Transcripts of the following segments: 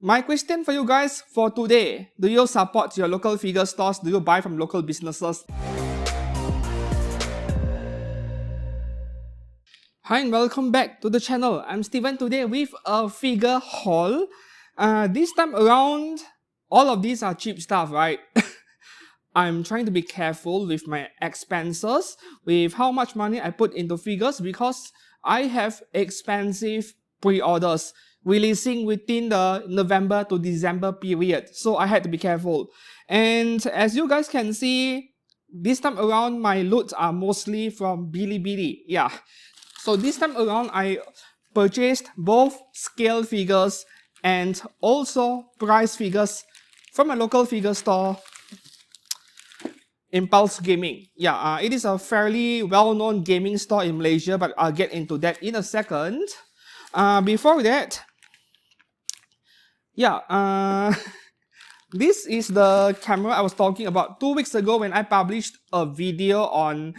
My question for you guys for today, do you support your local figure stores? Do you buy from local businesses? Hi and welcome back to the channel. I'm Steven today with a figure haul. This time around, all of these are cheap stuff, right? I'm trying to be careful with my expenses, with how much money I put into figures because I have expensive pre-orders releasing within the November to December period. So I had to be careful. And as you guys can see, this time around my loots are mostly from Bilibili. Yeah. So this time around I purchased both scale figures and also price figures from a local figure store, Impulse Gaming. Yeah, it is a fairly well-known gaming store in Malaysia, but I'll get into that in a second. Before that, yeah, this is the camera I was talking about 2 weeks ago when I published a video on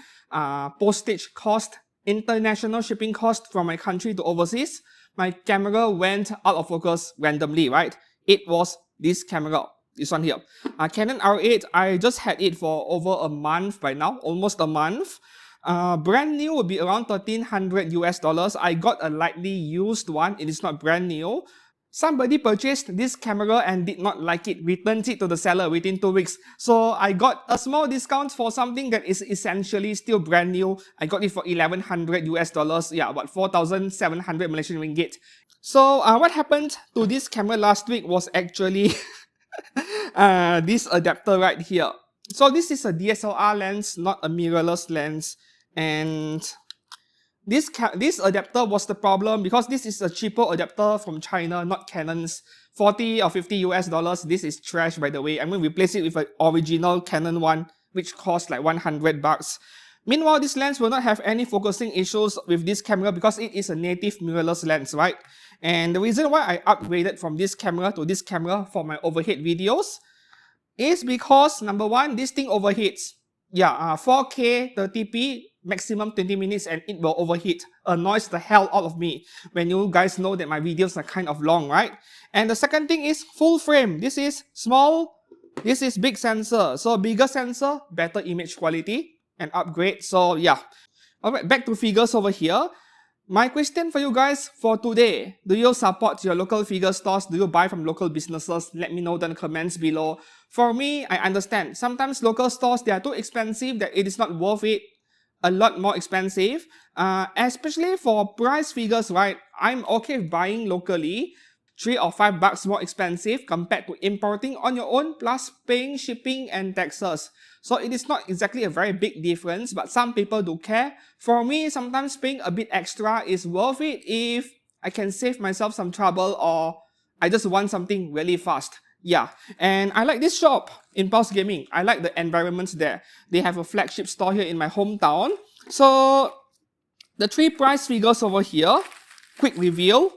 postage cost, international shipping cost from my country to overseas. My camera went out of focus randomly, right? It was this camera. This one here. Canon R8, I just had it for over a month by now, almost a month. Brand new would be around $1,300 US. I got a lightly used one. It is not brand new. Somebody purchased this camera and did not like it, returned it to the seller within 2 weeks. So I got a small discount for something that is essentially still brand new. I got it for $1,100 US. Yeah, about 4,700 Malaysian ringgit. So what happened to this camera last week was actually this adapter right here. So this is a DSLR lens, not a mirrorless lens, and this adapter was the problem because this is a cheaper adapter from China, not Canon's 40 or 50 US. This is trash, by the way. I'm going to replace it with an original Canon one, which costs like 100 bucks. Meanwhile, this lens will not have any focusing issues with this camera because it is a native mirrorless lens, right? And the reason why I upgraded from this camera to this camera for my overhead videos is because, number one, this thing overheats. Yeah, 4K 30p, maximum 20 minutes and it will overheat. Annoys the hell out of me when you guys know that my videos are kind of long, right? And the second thing is full frame. This is small, this is big sensor. So bigger sensor, better image quality and upgrade. So yeah. Alright, back to figures over here. My question for you guys for today, do you support your local figure stores? Do you buy from local businesses? Let me know in the comments below. For me, I understand. Sometimes local stores, they are too expensive that it is not worth it. A lot more expensive. Especially for price figures, right? I'm okay with buying locally. 3 or 5 bucks more expensive compared to importing on your own plus paying shipping and taxes. So it is not exactly a very big difference, but some people do care. For me, sometimes paying a bit extra is worth it if I can save myself some trouble or I just want something really fast. Yeah, and I like this shop, Impulse Gaming. I like the environments there. They have a flagship store here in my hometown. So the 3 price figures over here, quick review.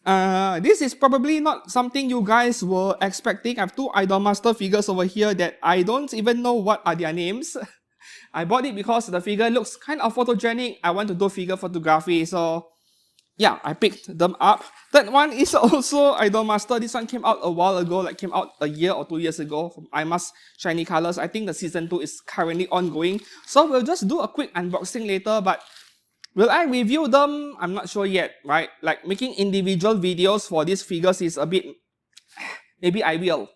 This is probably not something you guys were expecting. I have 2 Idolmaster figures over here that I don't even know what are their names. I bought it because the figure looks kind of photogenic. I want to do figure photography, so yeah, I picked them up. That one is also Idolmaster. This one came out a while ago, like came out a year or 2 years ago from IMAS Shiny Colors. I think the season 2 is currently ongoing. So we'll just do a quick unboxing later, but will I review them? I'm not sure yet, right? Like making individual videos for these figures is a bit, maybe I will.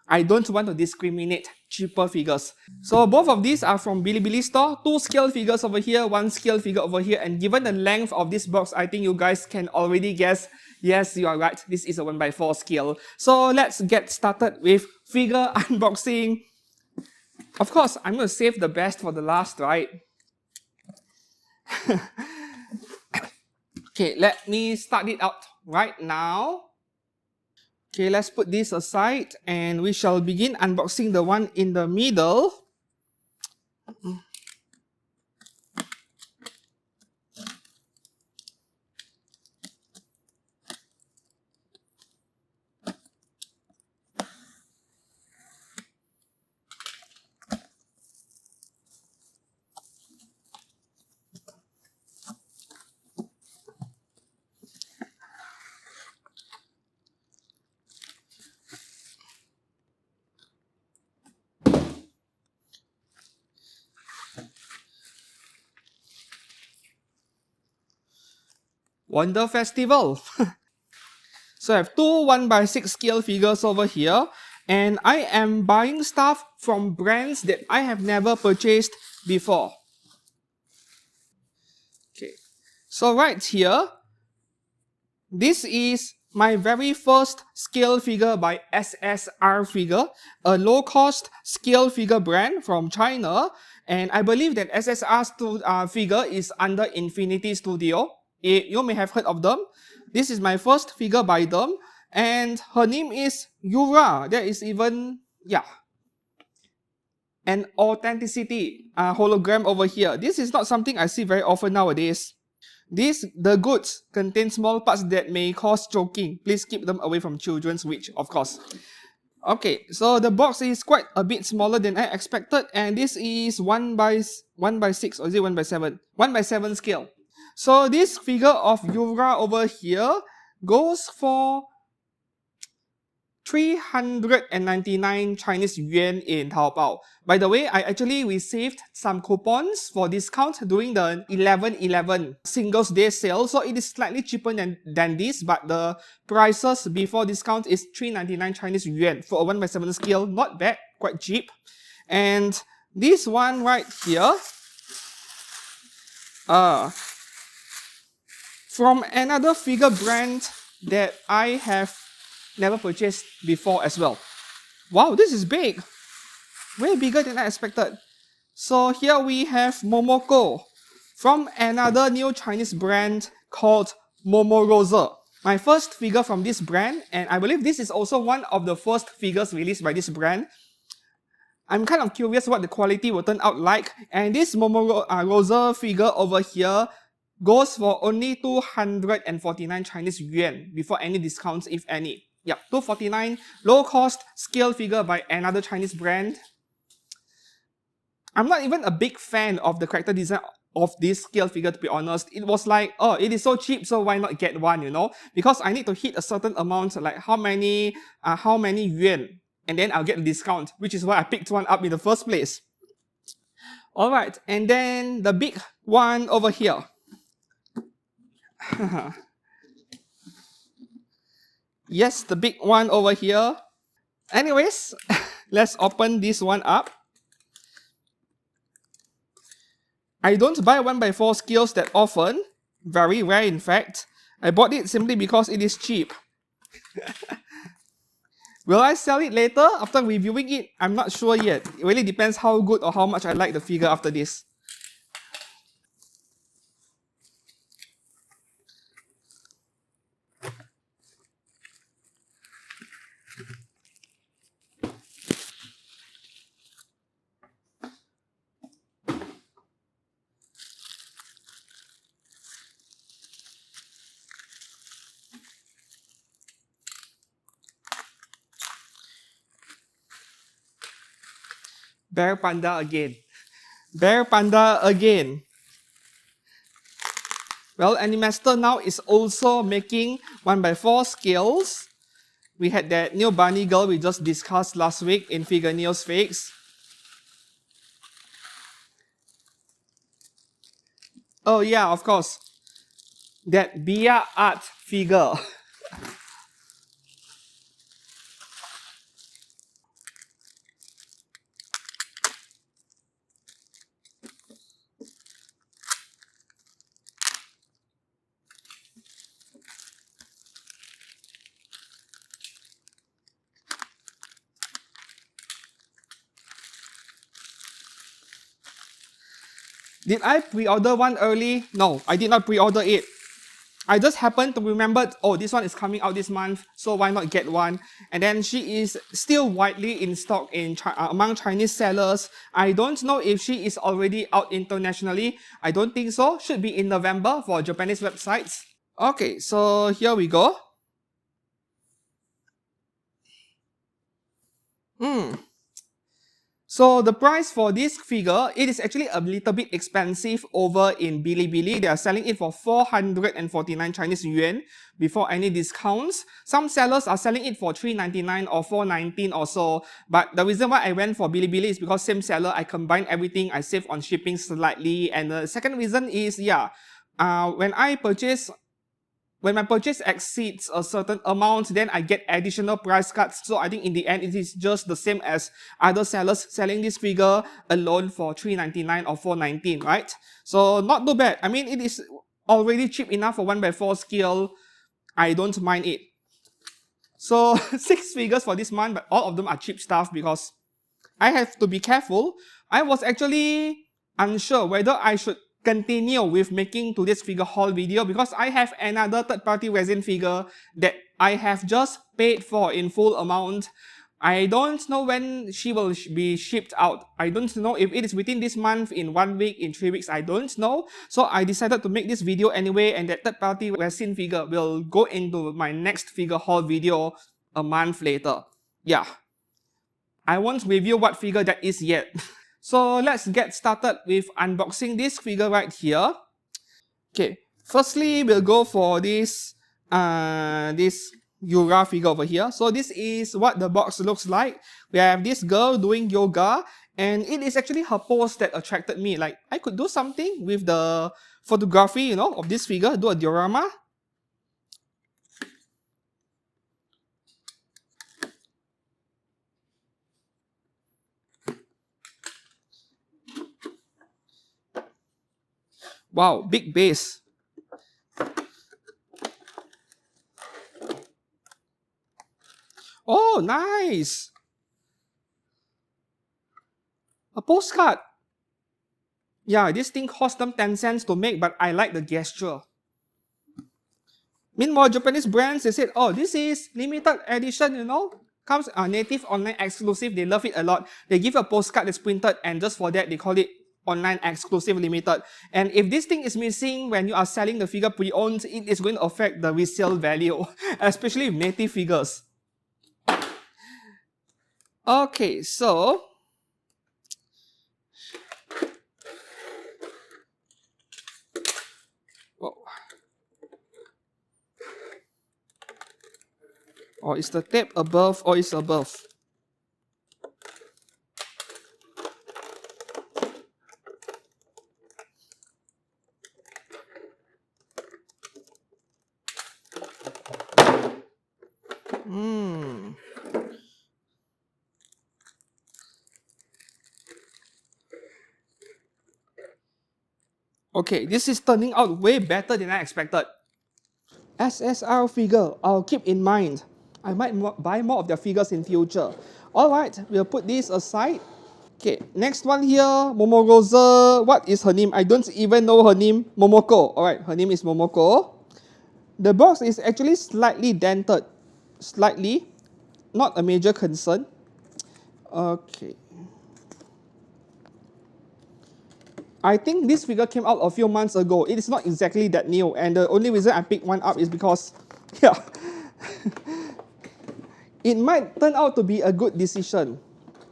I don't want to discriminate cheaper figures. So both of these are from Bilibili store. 2 scale figures over here, 1 scale figure over here. And given the length of this box, I think you guys can already guess, yes, you are right. This is a 1x4 scale. So let's get started with figure unboxing. Of course, I'm going to save the best for the last, right? Okay, let me start it out right now. Okay, let's put this aside and we shall begin unboxing the one in the middle. Wonder Festival. So I have two 1x6 scale figures over here, and I am buying stuff from brands that I have never purchased before. Okay, so right here, this is my very first scale figure by SSR Figure, a low-cost scale figure brand from China. And I believe that SSR figure is under Infinity Studio. You may have heard of them. This is my first figure by them. And her name is Yura. There is even, yeah, an authenticity hologram over here. This is not something I see very often nowadays. The goods contain small parts that may cause choking. Please keep them away from children's reach, of course. Okay, so the box is quite a bit smaller than I expected, and this is 1x6, or is it 1x7? 1x7 scale. So this figure of Yura over here goes for 399 Chinese yuan in Taobao. By the way, I actually received some coupons for discount during the 11/11 Singles Day sale, so it is slightly cheaper than this, but the prices before discount is 399 Chinese yuan for a 1x7 scale. Not bad, quite cheap. And this one right here, from another figure brand that I have never purchased before as well. Wow, this is big. Way bigger than I expected. So here we have Momoko from another new Chinese brand called Momorosa. My first figure from this brand, and I believe this is also one of the first figures released by this brand. I'm kind of curious what the quality will turn out like, and this Momorosa figure over here goes for only 249 Chinese yuan before any discounts, if any. Yep, 249, low cost scale figure by another Chinese brand. I'm not even a big fan of the character design of this scale figure, to be honest. It was like, oh, it is so cheap, so why not get one, you know? Because I need to hit a certain amount, like how many yuan, and then I'll get a discount, which is why I picked one up in the first place. Alright, and then the big one over here. Yes, the big one over here. Anyways, let's open this one up. I don't buy 1x4 scales that often. Very rare, in fact. I bought it simply because it is cheap. Will I sell it later after reviewing it? I'm not sure yet. It really depends how good or how much I like the figure after this. Bear Panda again. Bear Panda again. Well, Animaster now is also making 1x4 scales. We had that new bunny girl we just discussed last week in Figure News Fakes. Oh yeah, of course. That Biya art figure. Did I pre-order one early? No, I did not pre-order it. I just happened to remember, oh, this one is coming out this month, so why not get one? And then she is still widely in stock among Chinese sellers. I don't know if she is already out internationally. I don't think so. Should be in November for Japanese websites. Okay, so here we go. So the price for this figure, it is actually a little bit expensive over in Bilibili. They are selling it for 449 Chinese yuan before any discounts. Some sellers are selling it for 399 or 419 or so. But the reason why I went for Bilibili is because same seller, I combine everything, I save on shipping slightly. And the second reason is, when I purchase when my purchase exceeds a certain amount, then I get additional price cuts. So I think in the end, it is just the same as other sellers selling this figure alone for $3.99 or $4.19, right? So not too bad. I mean, it is already cheap enough for 1x4 scale. I don't mind it. So 6 figures for this month, but all of them are cheap stuff because I have to be careful. I was actually unsure whether I should continue with making today's figure haul video because I have another third-party resin figure that I have just paid for in full amount. I don't know when she will be shipped out. I don't know if it is within this month, in 1 week, in 3 weeks, I don't know. So I decided to make this video anyway, and that third-party resin figure will go into my next figure haul video a month later. Yeah. I won't review what figure that is yet. So let's get started with unboxing this figure right here. Okay, firstly we'll go for this Yura figure over here. So this is what the box looks like. We have this girl doing yoga, and it is actually her pose that attracted me. Like, I could do something with the photography, you know, of this figure, do a diorama. Wow, big base. Oh, nice. A postcard. Yeah, this thing cost them 10 cents to make, but I like the gesture. Meanwhile, Japanese brands, they said, oh, this is limited edition, you know. Comes native online exclusive. They love it a lot. They give a postcard that's printed, and just for that, they call it online exclusive limited. And if this thing is missing when you are selling the figure pre-owned, it is going to affect the resale value, especially with native figures. Okay, so whoa. Or is the tape above or is above? Okay, this is turning out way better than I expected. SSR figure, I'll keep in mind. I might buy more of their figures in future. Alright, we'll put this aside. Okay, next one here, Momorosa. What is her name? I don't even know her name. Momoko. Alright, her name is Momoko. The box is actually slightly dented. Slightly. Not a major concern. Okay. I think this figure came out a few months ago. It is not exactly that new, and the only reason I picked one up is because, yeah, it might turn out to be a good decision.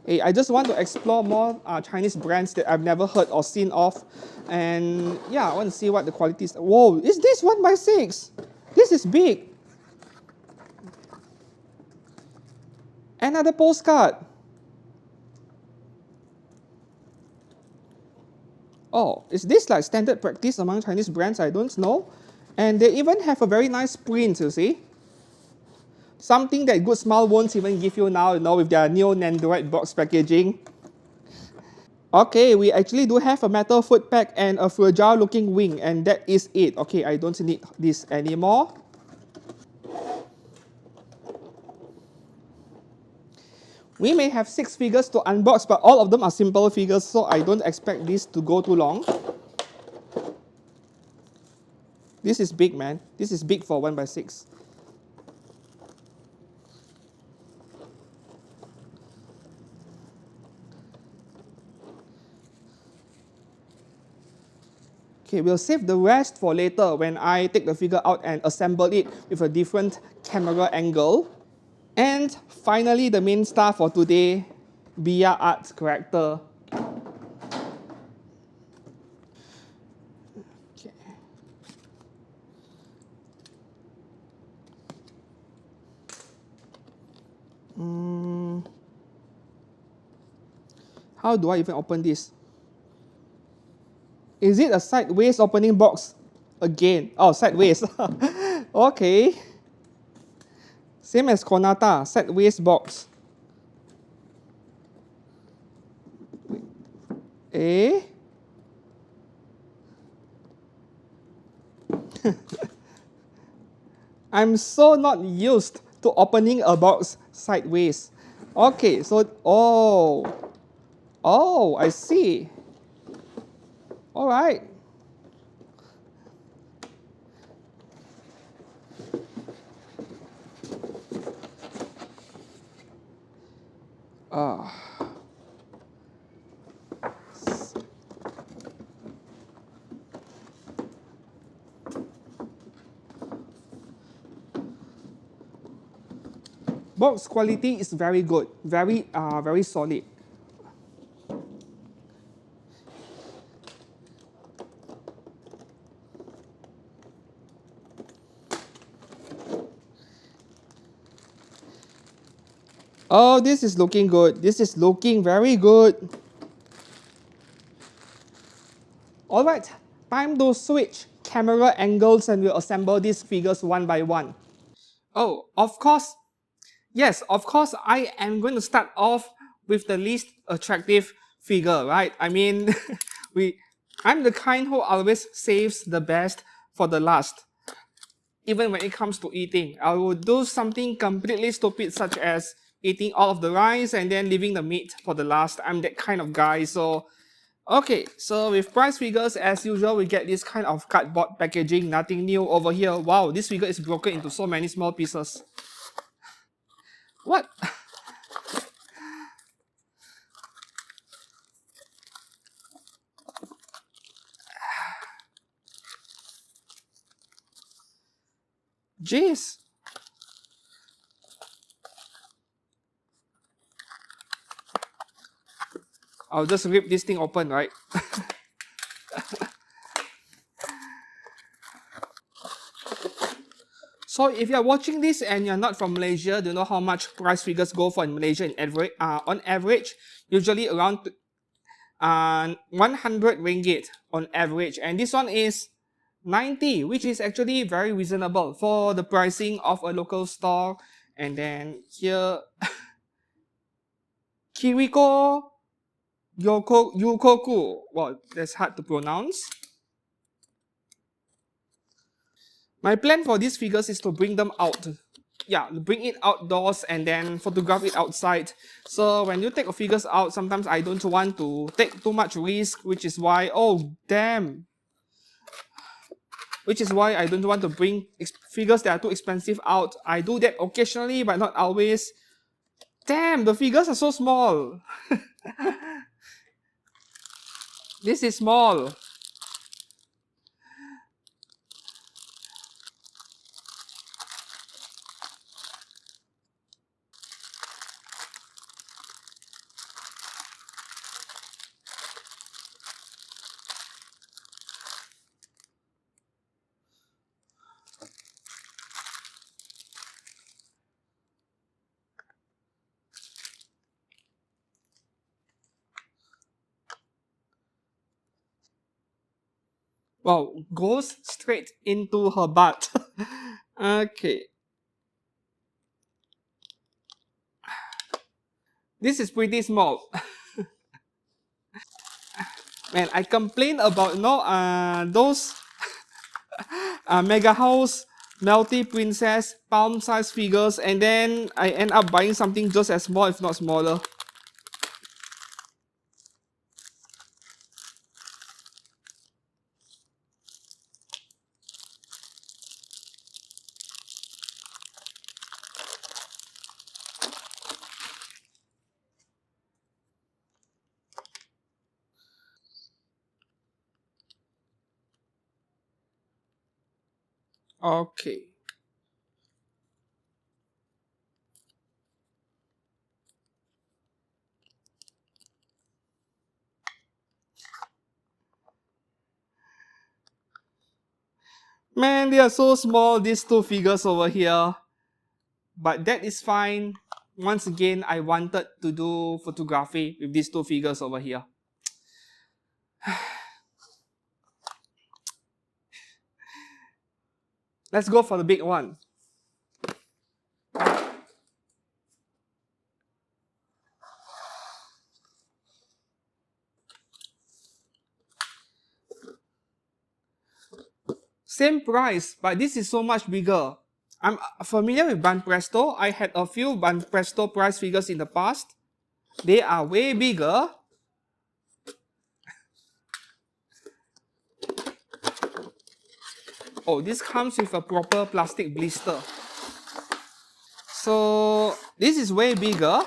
Hey, I just want to explore more Chinese brands that I've never heard or seen of, and yeah, I want to see what the quality is. Whoa, is this 1x6? This is big. Another postcard. Oh, is this like standard practice among Chinese brands? I don't know. And they even have a very nice print, you see. Something that Good Smile won't even give you now, you know, with their new Nandroid box packaging. Okay, we actually do have a metal foot peg and a fragile looking wing, and that is it. Okay, I don't need this anymore. We may have 6 figures to unbox, but all of them are simple figures, so I don't expect this to go too long. This is big, man. This is big for 1x6. Okay, we'll save the rest for later when I take the figure out and assemble it with a different camera angle. And finally, the main star for today, Biya art character. Okay. How do I even open this? Is it a sideways opening box? Again. Oh, sideways. Okay. Same as Konata, set waste box. Eh? I'm so not used to opening a box sideways. Okay, so, oh, I see. All right. Uh, Box quality is very good, very solid. Oh, this is looking good. This is looking very good. All right, time to switch camera angles and we'll assemble these figures one by one. Oh, of course, yes, of course, I am going to start off with the least attractive figure, right? I mean, we, I'm the kind who always saves the best for the last. Even when it comes to eating, I will do something completely stupid such as eating all of the rice and then leaving the meat for the last. I'm that kind of guy. So, okay, so with price figures, as usual, we get this kind of cardboard packaging, nothing new over here. Wow, this figure is broken into so many small pieces. What? Jeez. I'll just rip this thing open, right? So if you're watching this and you're not from Malaysia, do you know how much price figures go for in Malaysia in average? On average, usually around 100 ringgit on average. And this one is 90, which is actually very reasonable for the pricing of a local store. And then here, Kiriko Yukoku. Well, that's hard to pronounce. My plan for these figures is to bring them out. Yeah, bring it outdoors and then photograph it outside. So when you take the figures out, sometimes I don't want to take too much risk, which is why, oh damn. Which is why I don't want to bring figures that are too expensive out. I do that occasionally, but not always. Damn, the figures are so small. This is small. Wow, goes straight into her butt. Okay. This is pretty small. Man, I complain about those Mega House, Melty Princess, palm size figures, and then I end up buying something just as small, if not smaller. Okay. Man, they are so small, these two figures over here. But that is fine. Once again, I wanted to do photography with these two figures over here. Let's go for the big one. Same price, but this is so much bigger. I'm familiar with Banpresto. I had a few Banpresto price figures in the past. They are way bigger. Oh, this comes with a proper plastic blister. So this is way bigger.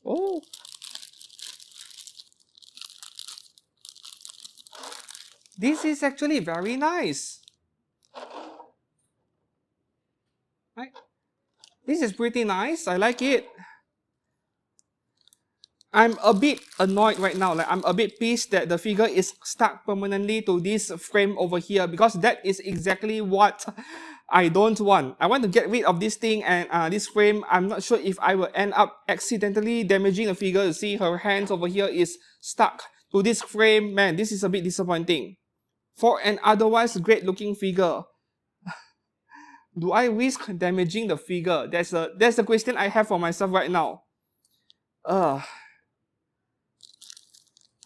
Oh. This is actually very nice. Right? This is pretty nice. I like it. I'm a bit annoyed right now. Like I'm a bit pissed that the figure is stuck permanently to this frame over here because that is exactly what I don't want. I want to get rid of this thing and this frame. I'm not sure if I will end up accidentally damaging the figure. You see her hands over here is stuck to this frame. Man, this is a bit disappointing. For an otherwise great looking figure, do I risk damaging the figure? That's the question I have for myself right now.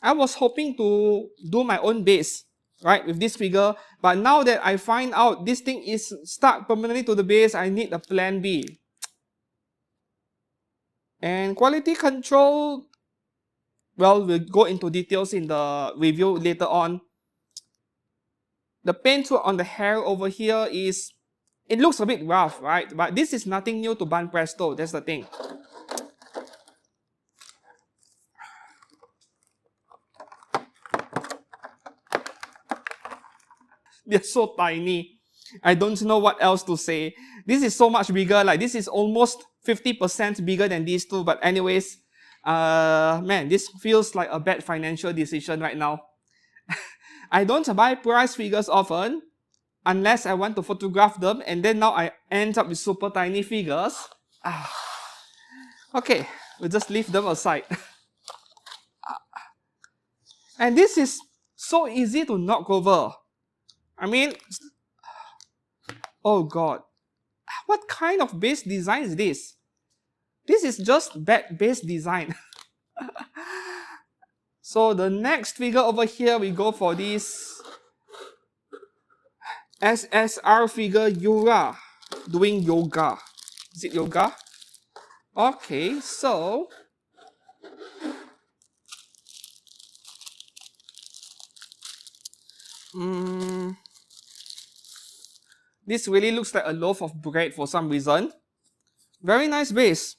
I was hoping to do my own base, right, with this figure. But now that I find out this thing is stuck permanently to the base, I need a plan B. And quality control, well, we'll go into details in the review later on. The paint on the hair over here it looks a bit rough, right? But this is nothing new to Banpresto, that's the thing. They're so tiny. I don't know what else to say. This is so much bigger. Like this is almost 50% bigger than these two. But anyways, man, this feels like a bad financial decision right now. I don't buy price figures often unless I want to photograph them. And then now I end up with super tiny figures. Okay, we'll just leave them aside. And this is so easy to knock over. I mean, oh god, what kind of base design is this? This is just bad base design. So the next figure over here, we go for this SSR figure Yura doing yoga. Is it yoga? Okay, so this really looks like a loaf of bread for some reason. Very nice base.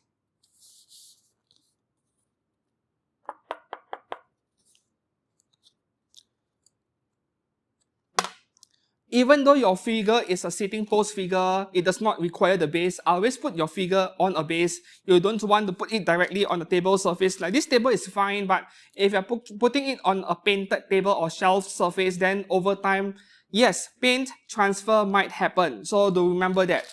Even though your figure is a sitting pose figure, it does not require the base. Always put your figure on a base. You don't want to put it directly on the table surface. Like this table is fine, but if you're putting it on a painted table or shelf surface, then over time, yes, paint transfer might happen. So do remember that.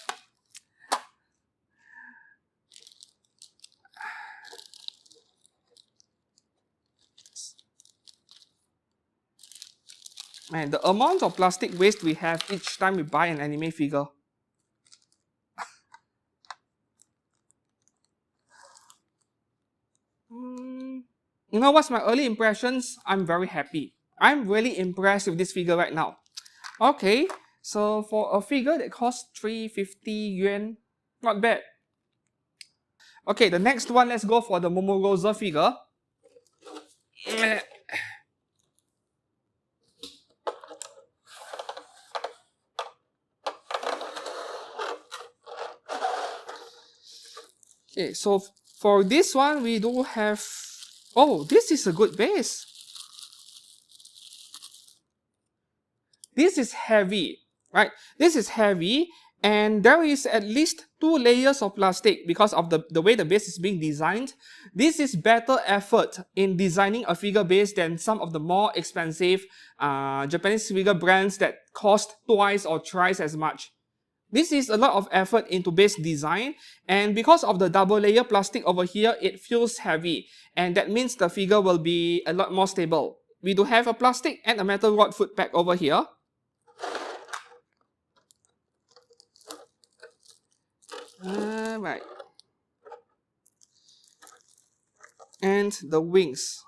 Man, the amount of plastic waste we have each time we buy an anime figure. You know what's my early impressions? I'm very happy. I'm really impressed with this figure right now. Okay, so for a figure that costs 350 yuan, not bad. Okay, the next one, let's go for the Momorosa figure. Okay, so for this one, we do have... Oh, this is a good base. This is heavy, right? This is heavy, and there is at least 2 layers of plastic because of the way the base is being designed. This is better effort in designing a figure base than some of the more expensive Japanese figure brands that cost twice or thrice as much. This is a lot of effort into base design, and because of the double layer plastic over here, it feels heavy, and that means the figure will be a lot more stable. We do have a plastic and a metal rod foot peg over here. Right. And the wings.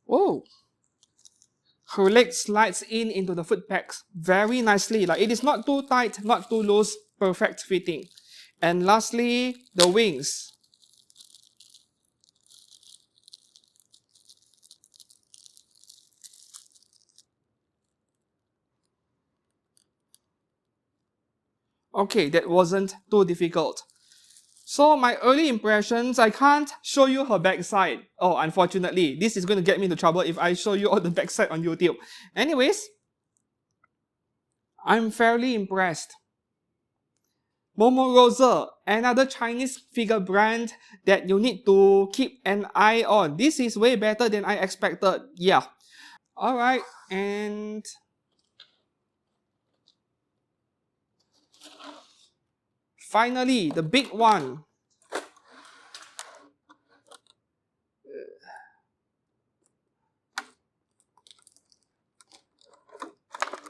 Oh, her leg slides in into the foot pegs very nicely. Like, it is not too tight, not too loose, perfect fitting. And lastly, the wings. Okay, that wasn't too difficult. So my early impressions, I can't show you her backside. Oh, unfortunately, this is going to get me into trouble if I show you all the backside on YouTube. Anyways, I'm fairly impressed. Momorosa, another Chinese figure brand that you need to keep an eye on. This is way better than I expected. Yeah. Alright, and finally, the big one.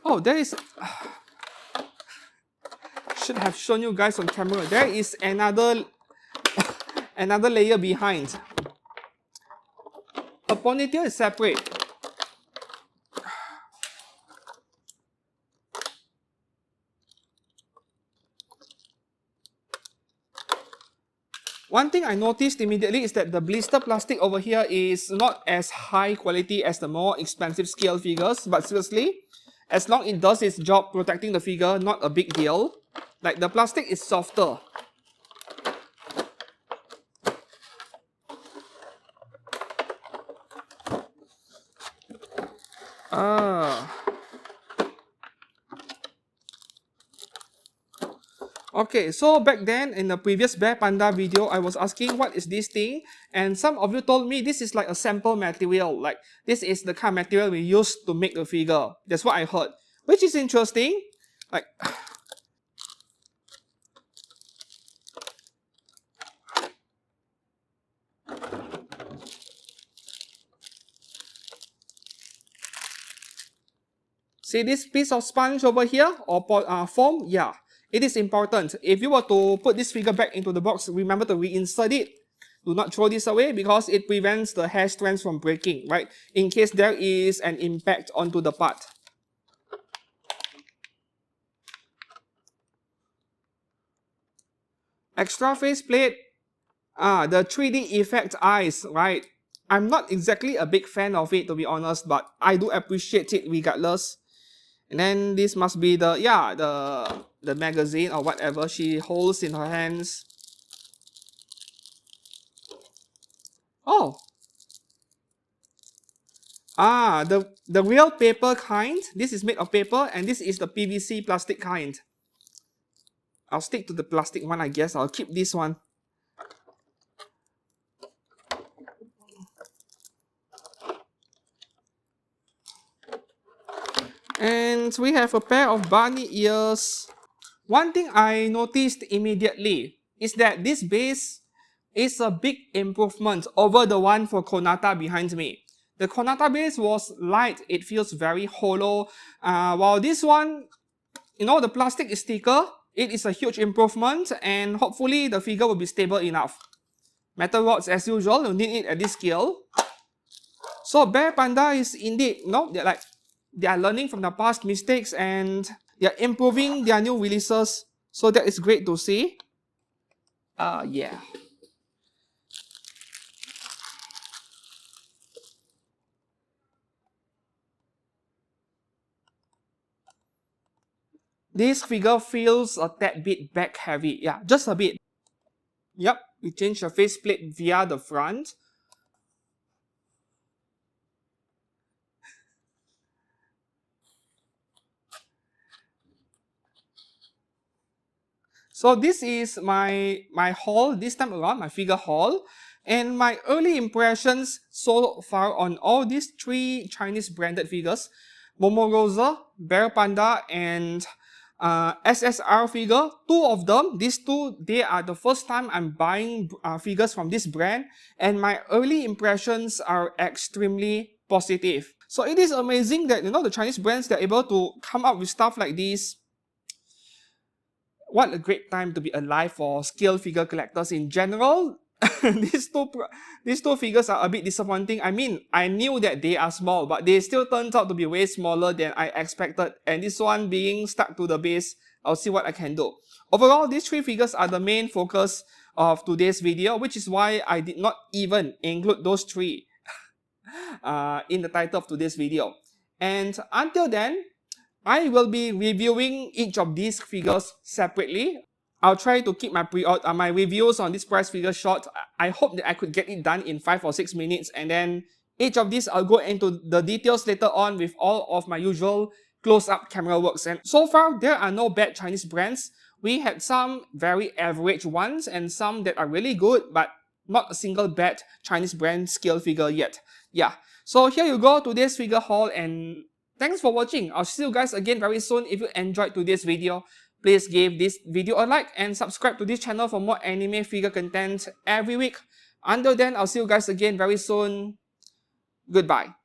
Oh, there is... should have shown you guys on camera. There is another layer behind. A ponytail is separate. One thing I noticed immediately is that the blister plastic over here is not as high quality as the more expensive scale figures, but seriously, as long it does its job protecting the figure, not a big deal. Like, the plastic is softer. Okay, so back then in the previous Bear Panda video, I was asking what is this thing, and some of you told me this is like a sample material, like this is the kind of material we use to make the figure. That's what I heard, which is interesting. Like, see this piece of sponge over here, or foam? Yeah, it is important. If you were to put this figure back into the box, remember to reinsert it. Do not throw this away because it prevents the hair strands from breaking, right? In case there is an impact onto the part. Extra faceplate, the 3D effect eyes, right? I'm not exactly a big fan of it, to be honest, but I do appreciate it regardless. And then this must be the, yeah, the magazine or whatever she holds in her hands. Oh. The real paper kind. This is made of paper, and this is the PVC plastic kind. I'll stick to the plastic one, I guess. I'll keep this one. And we have a pair of bunny ears. One thing I noticed immediately is that this base is a big improvement over the one for Konata behind me. The Konata base was light, it feels very hollow, while this one, you know, the plastic is thicker. It is a huge improvement, and hopefully the figure will be stable enough. Metal rods as usual, you need it at this scale. So Bear Panda is indeed, you know, they are learning from the past mistakes and they are improving their new releases. So that is great to see. Yeah. this figure feels a tad bit back heavy. Yeah, just a bit. Yep, we change the faceplate via the front. So this is my haul this time around, my figure haul. And my early impressions so far on all these three Chinese branded figures, Momorosa, Bear Panda, and SSR figure, two of them, these two, they are the first time I'm buying figures from this brand, and my early impressions are extremely positive. So it is amazing that, the Chinese brands, they're able to come up with stuff like this. What a great time to be alive for scale figure collectors in general. these two figures are a bit disappointing. I mean, I knew that they are small, but they still turns out to be way smaller than I expected. And this one being stuck to the base, I'll see what I can do. Overall, these three figures are the main focus of today's video, which is why I did not even include those three in the title of today's video. And until then, I will be reviewing each of these figures separately. I'll try to keep my reviews on this price figure short. I hope that I could get it done in 5 or 6 minutes, and then each of these I'll go into the details later on with all of my usual close-up camera works. And so far, there are no bad Chinese brands. We had some very average ones and some that are really good, but not a single bad Chinese brand scale figure yet. Yeah, so here you go, today's figure haul, and thanks for watching. I'll see you guys again very soon. If you enjoyed today's video, please give this video a like and subscribe to this channel for more anime figure content every week. Until then, I'll see you guys again very soon. Goodbye.